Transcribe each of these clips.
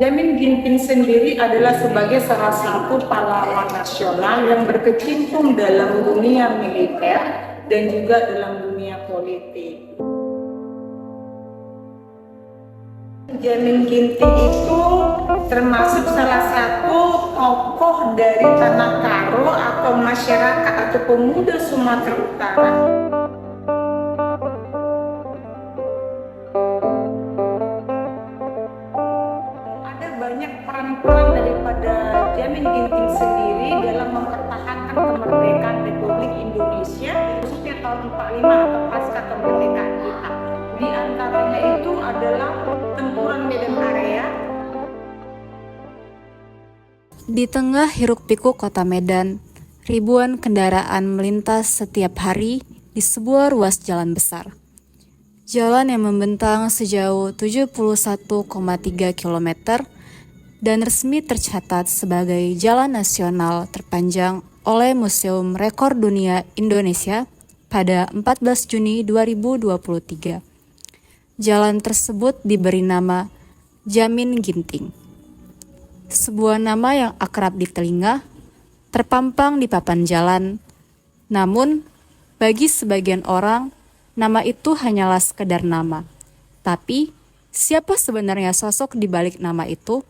Jamin Ginting sendiri adalah sebagai salah satu pahlawan nasional yang berkecimpung dalam dunia militer dan juga dalam dunia politik. Jamin Ginting itu termasuk salah satu tokoh dari Tanah Karo atau masyarakat atau pemuda Sumatera Utara. Banyak peran-peran daripada Jamin Ginting sendiri dalam mempertahankan kemerdekaan Republik Indonesia, khususnya tahun 45 atau pasca kemerdekaan kita. Di antaranya itu adalah tempuran Medan Area. Di tengah hiruk-pikuk kota Medan, ribuan kendaraan melintas setiap hari di sebuah ruas jalan besar. Jalan yang membentang sejauh 71,3 km dan resmi tercatat sebagai jalan nasional terpanjang oleh Museum Rekor Dunia Indonesia pada 14 Juni 2023. Jalan tersebut diberi nama Jamin Ginting. Sebuah nama yang akrab di telinga, terpampang di papan jalan. Namun, bagi sebagian orang, nama itu hanyalah sekedar nama. Tapi, siapa sebenarnya sosok di balik nama itu?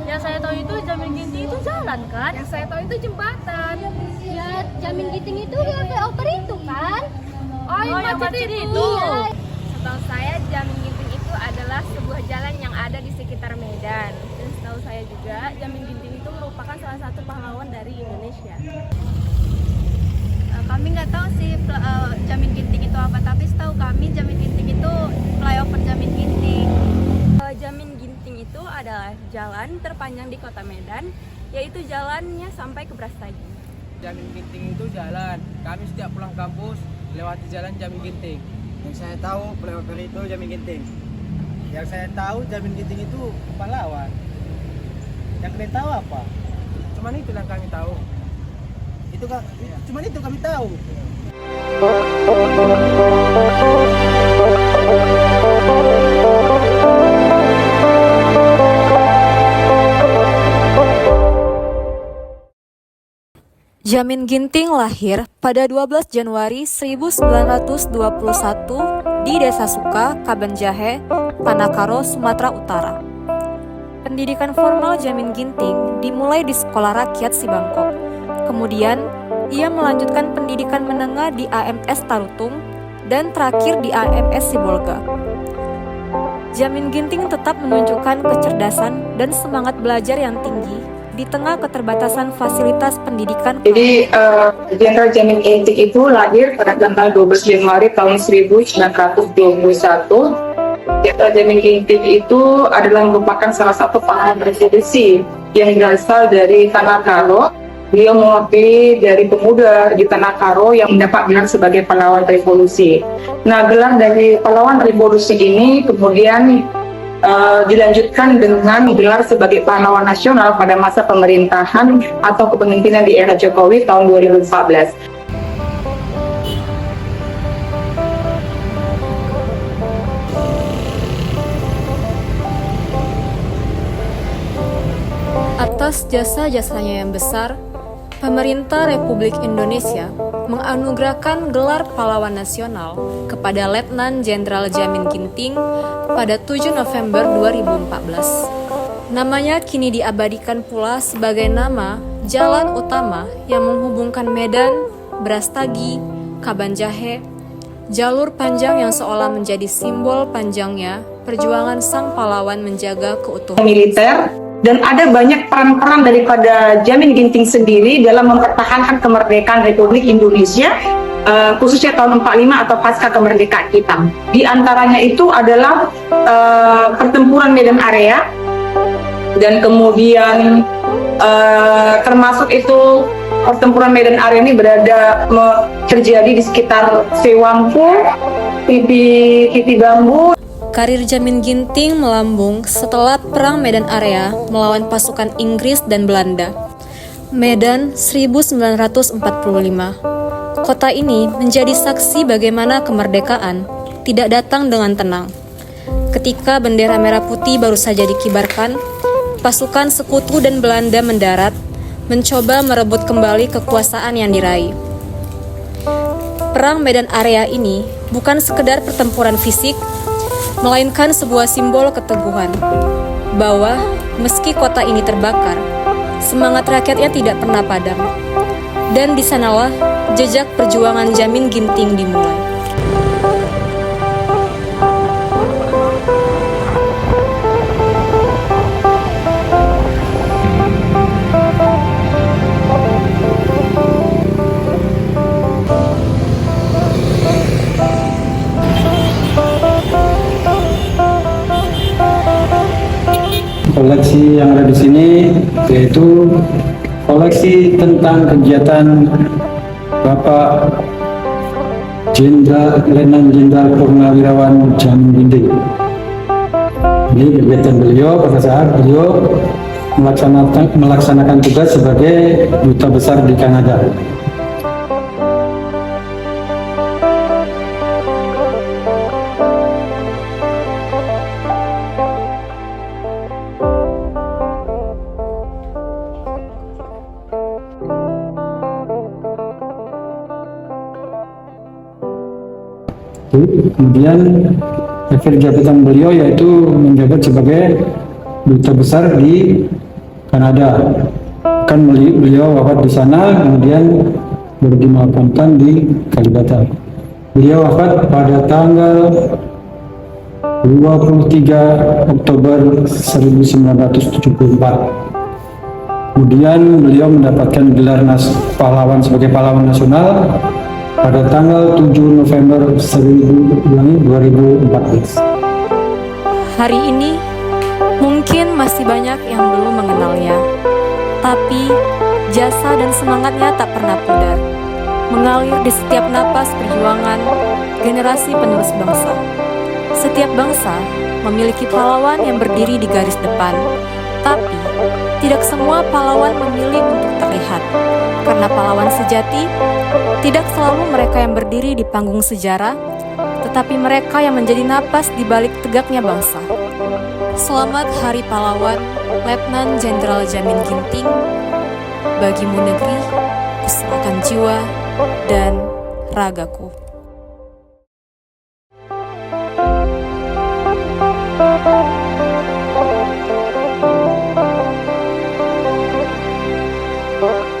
Yang saya tahu itu Jamin Ginting itu jalan kan? Yang saya tahu itu jembatan. Ya, Jamin Ginting itu yang flyover itu kan? Oh, yang macet itu. Iya. Setahu saya Jamin Ginting itu adalah sebuah jalan yang ada di sekitar Medan. Dan setahu saya juga Jamin Ginting itu merupakan salah satu pahlawan dari Indonesia. Kami nggak tahu sih Jamin Ginting itu apa, tapi setahu kami Jamin Ginting itu flyover Jamin Ginting. Jamin Ginting itu adalah jalan terpanjang di kota Medan, yaitu jalannya sampai ke Brastagi. Jamin Ginting itu jalan. Kami setiap pulang kampus lewati jalan Jamin Ginting. Yang saya tahu flyover itu Jamin Ginting. Yang saya tahu Jamin Ginting itu pahlawan. Yang kalian tahu apa? Cuman itu yang kami tahu. Itu kan, cuman itu kami tahu. Jamin Ginting lahir pada 12 Januari 1921 di Desa Suka, Kabanjahe, Tanah Karo, Sumatera Utara. Pendidikan formal Jamin Ginting dimulai di Sekolah Rakyat Sibangkok. Kemudian, ia melanjutkan pendidikan menengah di AMS Tarutung dan terakhir di AMS Sibolga. Jamin Ginting tetap menunjukkan kecerdasan dan semangat belajar yang tinggi di tengah keterbatasan fasilitas pendidikan. Jadi, Jenderal Jamin Ginting itu lahir pada tanggal 12 Januari tahun 1921. Jenderal Jamin Ginting itu adalah merupakan salah satu pahlawan revolusi yang berasal dari Tanah Karo. Beliau mewakili dari pemuda di Tanah Karo yang mendapat gelar sebagai pahlawan revolusi. Nah, gelar dari pahlawan revolusi ini kemudian dilanjutkan dengan gelar sebagai pahlawan nasional pada masa pemerintahan atau kepemimpinan di era Jokowi tahun 2014. Atas jasa-jasanya yang besar, pemerintah Republik Indonesia menganugerahkan gelar pahlawan nasional kepada Letnan Jenderal Jamin Ginting pada 7 November 2014. Namanya kini diabadikan pula sebagai nama jalan utama yang menghubungkan Medan, Brastagi, Kabanjahe, jalur panjang yang seolah menjadi simbol panjangnya perjuangan sang pahlawan menjaga keutuhan militer. Dan ada banyak peran-peran daripada Jamin Ginting sendiri dalam mempertahankan kemerdekaan Republik Indonesia, khususnya tahun 45 atau pasca kemerdekaan kita. Di antaranya itu adalah pertempuran Medan Area, dan kemudian termasuk itu pertempuran Medan Area ini terjadi di sekitar Sewangku, TV Kiti Bambu. Karir Jamin Ginting melambung setelah Perang Medan Area melawan pasukan Inggris dan Belanda. Medan 1945. Kota ini menjadi saksi bagaimana kemerdekaan tidak datang dengan tenang. Ketika bendera merah putih baru saja dikibarkan, pasukan sekutu dan Belanda mendarat, mencoba merebut kembali kekuasaan yang diraih. Perang Medan Area ini bukan sekedar pertempuran fisik, melainkan sebuah simbol keteguhan bahwa meski kota ini terbakar, semangat rakyatnya tidak pernah padam. Dan di sanalah jejak perjuangan Jamin Ginting dimulai. Koleksi yang ada di sini yaitu koleksi tentang kegiatan Bapak Letnan Jenderal Purnawirawan Jamin Ginting. Ini kegiatan beliau pada saat beliau melaksanakan tugas sebagai duta besar di Kanada. Kemudian akhir jabatan beliau yaitu menjabat sebagai duta besar di Kanada. Kan beliau wafat di sana, kemudian baru dimakamkan di Kalibata. Beliau wafat pada tanggal 23 Oktober 1974. Kemudian beliau mendapatkan gelar pahlawan sebagai pahlawan nasional pada tanggal 7 November 2014. Hari ini mungkin masih banyak yang belum mengenalnya, tapi jasa dan semangatnya tak pernah pudar, mengalir di setiap napas perjuangan generasi penerus bangsa. Setiap bangsa memiliki pahlawan yang berdiri di garis depan, tapi tidak semua pahlawan memilih untuk terlihat, karena pahlawan sejati tidak selalu mereka yang berdiri di panggung sejarah, tetapi mereka yang menjadi napas di balik tegaknya bangsa. Selamat Hari Pahlawan, Letnan Jenderal Jamin Ginting. Bagimu negeri, kuserahkan jiwa dan ragaku. Thank you.